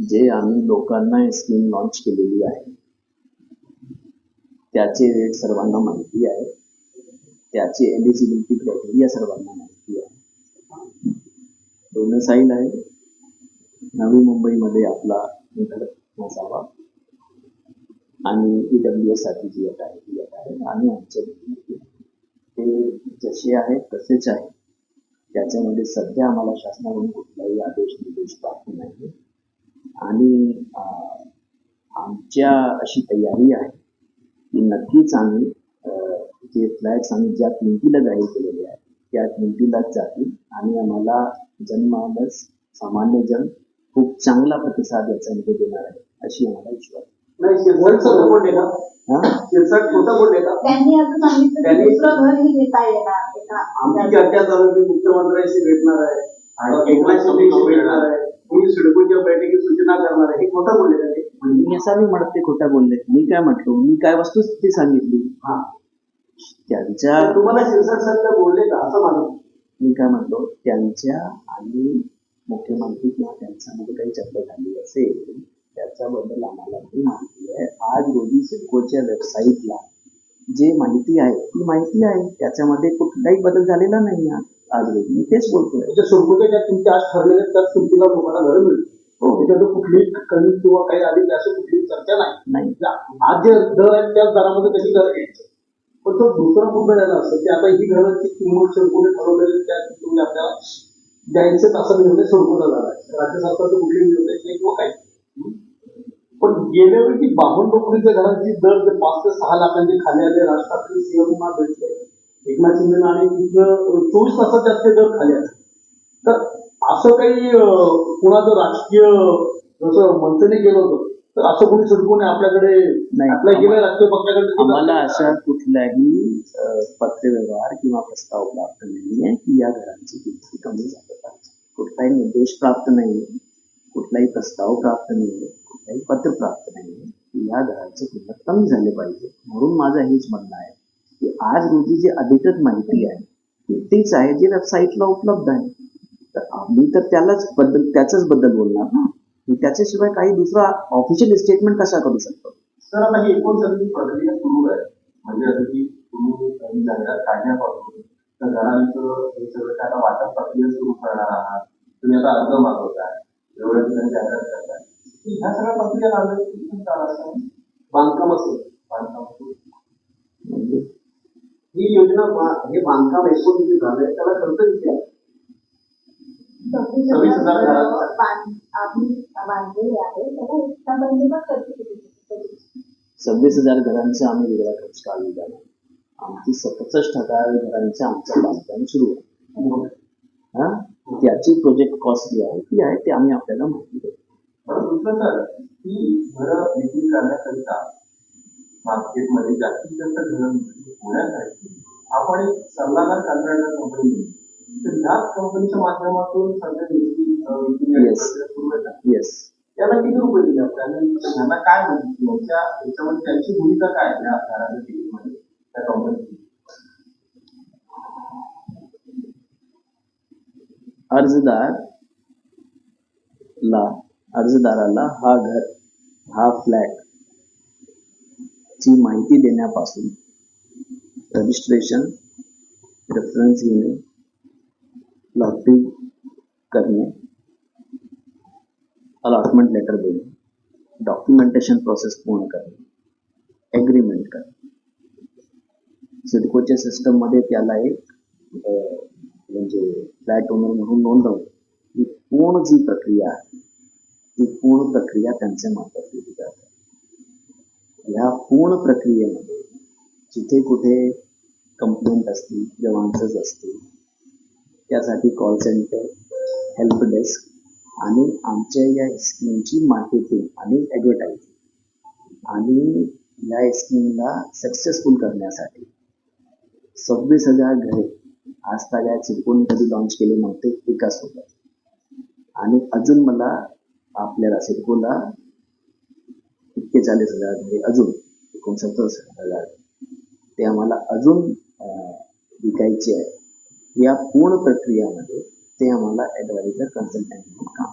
जे आम्ही लोकांना स्कीम लॉन्च केलेली आहे त्याचे रेट सर्वांना माहिती आहे, त्याचे एलिजिबिलिटी क्रायटेरिया सर्वांना माहिती आहे. डोमेसाईल आहे नवी मुंबईमध्ये आपला घर नसावा आणि EWS साठी जी अट आहे ती अट आहे आणि आमचे ते जसे आहेत तसेच आहे. त्याच्यामध्ये सध्या आम्हाला शासनाकडून कुठलाही आदेश निर्देश प्राप्त नाही आणि आमच्या अशी तयारी आहे की नक्कीच आम्ही जे फ्लॅट्स आम्ही ज्या किमतीला जाहीर केलेले आहेत त्या किमतीलाच जातील आणि आम्हाला जनमानस सामान्य जन खूप चांगला प्रतिसाद याच्यामध्ये देणार आहे अशी आम्हाला विश्वास. मुख्यमंत्र्यांशी भेटणार आहे, सिडकोच्या बैठकीत सूचना करणार आहे, हे खोटं बोलले आहे. मी असं नाही म्हणत ते खोटं बोलले. मी काय म्हटलो, मी काय वस्तुस्थिती सांगितली. त्यांच्या तुम्हाला शिरसाट साहेब बोलले का असं मानतो. मी काय म्हणतो, त्यांच्या आणि मुख्यमंत्री किंवा त्यांच्यामध्ये काही चर्चा झाली असेल त्याच्याबद्दल आम्हाला ही माहिती आहे. आज रोजी सिडकोच्या वेबसाईटला जे माहिती आहे ती माहिती आहे, त्याच्यामध्ये कुठलाही बदल झालेला नाही. आज रोजी मी तेच बोलतोय. सिडकोच्या ज्या किमती आज ठरलेल्या त्याच किमतीला लोकांना घर मिळते. त्याच्यात कुठलीही कमी किंवा काही अधिक अशी कुठलीही चर्चा नाही. आज जे दर आहेत त्याच दरामध्ये कशी घर घ्यायचं. पण तो दुसरा मुद्दा झाला असं की आता ही घरांची किंमत सिडकोने ठरवलेली त्या किमतीमध्ये आपल्याला द्यायचं असा निर्णय सिडकोचा झाला आहे. राज्य सरकारचं कुठलेही निर्णय नाही किंवा काही. पण गेल्या वेळी 52 नोकरीच्या घरांची दर जे 5 ते 6 लाखांचे खाली आले. राज ठाकरे सीएमना भेटले, एकनाथ शिंदे आणि तिथं 24 तासात ते दर खाली आले. तर असं काही कुणाचं राजकीय जसं मंत्र्यांनी केलं होतं तर असं कोणी सिडकोने आपल्याकडे आपल्या गेल्या राजकीय पक्षाकडे आम्हाला अशा कुठल्याही पत्रव्यवहार किंवा प्रस्ताव प्राप्त नाहीये की या घरांची किंमत कमी झाली पाहिजे. कुठलाही निर्देश प्राप्त नाहीये, कुठलाही प्रस्ताव प्राप्त नाहीये, कुठलाही पत्र प्राप्त नाहीये की या घराची किंमत कमी झाली पाहिजे. म्हणून माझं हेच म्हणणं आहे की आज रोजी जी अधिकृत माहिती आहे तीच आहे जी वेबसाईटला उपलब्ध आहे. तर आम्ही तर त्याचाच बद्दल बोलणार ना. त्याच्याशिवाय काही दुसरा ऑफिशियल स्टेटमेंट कसा करू शकतो. सर आता ही एकूण सगळी प्रक्रिया सुरू आहे. म्हणजे आता की तुम्ही काही जाहिरात काढण्यापासून तर घरांचं हे सगळं आता वाटप प्रक्रिया सुरू करणार आहात. तुम्ही आता अर्ज मागवताय, एवढ्या ठिकाणी जाहिरात करताय. ह्या सगळ्या प्रक्रिया बांधकाम असेल म्हणजे ही योजना हे बांधकाम एकूण जे झालंय त्याला खर्च किती आहे. 26,000 घरांचा आम्ही वेगळा खर्च काढलेला नाही. आमची 67,000 घरांचं आमचं बांधकाम सुरू आहे. त्याची प्रोजेक्ट कॉस्ट जी आहे ती आहे ते आम्ही आपल्याला माहिती देतो. दुसरं सर ही घरं विक्री करण्याकरिता मार्केटमध्ये जास्तीत जास्त घरं होण्यासाठी आपण एक सल्लागार कॉन्ट्रॅक्टर कंपनी तर ह्याच कंपनीच्या माध्यमातून सध्या त्याला किती रुपये दिले त्यांना काय म्हणते याच्यामध्ये त्यांची भूमिका काय या घराच्या त्या कंपनीची. अर्जदाराला हा फ्लॅट ची माहिती देण्यापासून रजिस्ट्रेशन, रेफरन्स घेणे, लॉटरी करणे, अलॉटमेंट लेटर देणे, डॉक्युमेंटेशन प्रोसेस पूर्ण करणे, एग्रीमेंट करणे. सिडकोच्या सिस्टममध्ये त्याला एक म्हणजे फ्लॅट ओनर म्हणून नोंदवणे ही पूर्ण जी प्रक्रिया आहे ती पूर्ण प्रक्रिया त्यांच्या मार्फत केली जाते. ह्या पूर्ण प्रक्रियेमध्ये जिथे कुठे कंप्लेंट असतील, ग्रीव्हन्सेस असतील त्यासाठी कॉल सेंटर, हेल्प डेस्क आणि आमच्या या स्कीमची मार्केटिंग आणि ॲडव्हर्टायझिंग आणि या स्कीमला सक्सेसफुल करण्यासाठी 26,000 घरे आज ताज्या सिडकोने कधी लॉन्च केले नव्हते एकासोबत. आणि अजून मला आपल्याला सिडकोला 41,000 घरे अजून 69,000 ते आम्हाला अजून विकायचे आहे. या पूर्ण प्रक्रियामध्ये ते आम्हाला ॲडवायझर कन्सल्टंट म्हणून काम